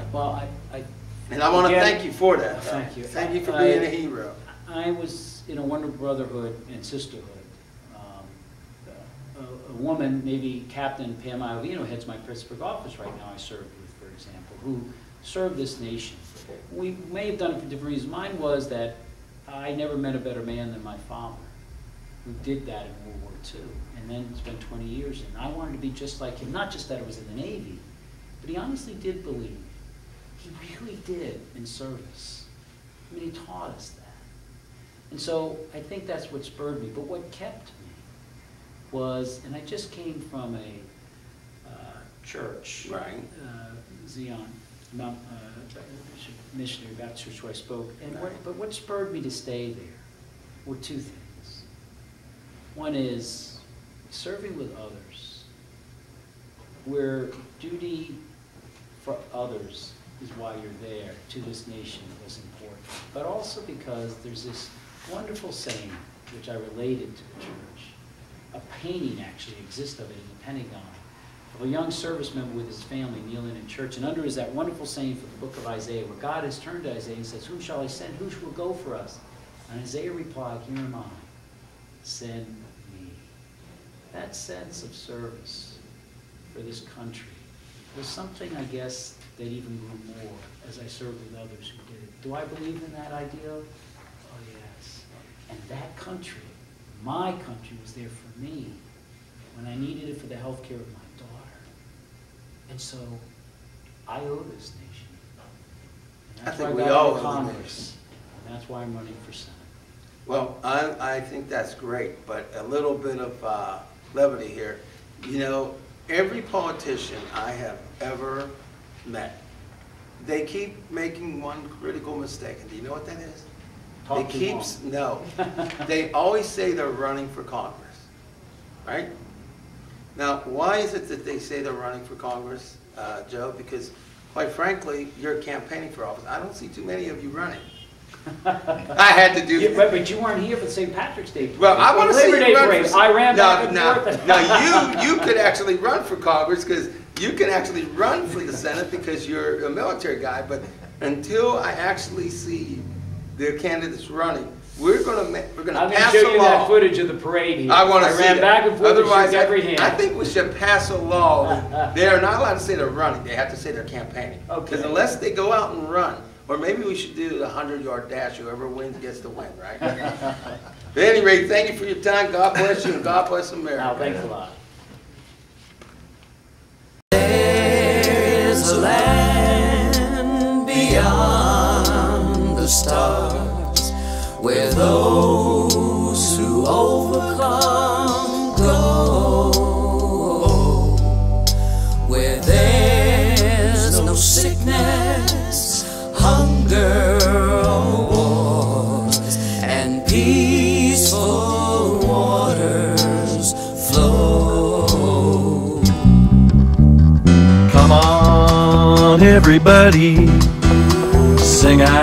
point. Well, And I want to thank you for that. Thank you. Thank you for being a hero. I was in a wonderful brotherhood and sisterhood. A woman, maybe Captain Pam Iovino, heads my Pittsburgh office right now, I served with, for example, who served this nation. We may have done it for different reasons. Mine was that I never met a better man than my father, who did that in World War II, and then spent 20 years in. I wanted to be just like him, not just that I was in the Navy, but he honestly did believe. He really did in service. I mean, he taught us that. And so I think that's what spurred me. But what kept me was, and I just came from a church, Right. Zion, missionary Baptist church where I spoke. And but what spurred me to stay there were two things. One is serving with others, where duty for others is why you're there to this nation was important. But also because there's this wonderful saying, which I related to the church. A painting actually exists of it in the Pentagon, of a young service member with his family kneeling in church, and under is that wonderful saying from the book of Isaiah, where God has turned to Isaiah and says, "Whom shall I send? Who will go for us?" And Isaiah replied, "Here am I, send me." That sense of service for this country was something, I guess, that even grew more as I served with others who did it. Do I believe in that ideal? Oh, yes. And that country, my country, was there for me when I needed it for the health care of my daughter. And so I owe this nation. And that's why I got into Congress. And that's why I'm running for Senate. Well, I think that's great, but a little bit of levity here. You know, every politician I have ever met, they keep making one critical mistake. And do you know what that is? They always say they're running for Congress, right? Now, why is it that they say they're running for Congress, Joe? Because, quite frankly, you're campaigning for office. I don't see too many of you running. I had to do. But you weren't here for the St. Patrick's Day parade. Well, I want to see you run for. I ran back and forth. Now you could actually run for Congress because you can actually run for the Senate because you're a military guy. But until I actually see the candidates running, we're going to pass a law. I'm going to show you that footage of the parade here. I want to see ran back and forth. Otherwise, every hand. I think we should pass a law that they are not allowed to say they're running. They have to say they're campaigning. Because unless they go out and run, or maybe we should do the 100-yard dash. Whoever wins gets the win, right? At any rate, thank you for your time. God bless you, and God bless America. Now, thanks a lot. There's a land beyond the stars where those who overcome go, where there's no sickness, hunger or wars, and peaceful waters flow. Come on, everybody, sing out.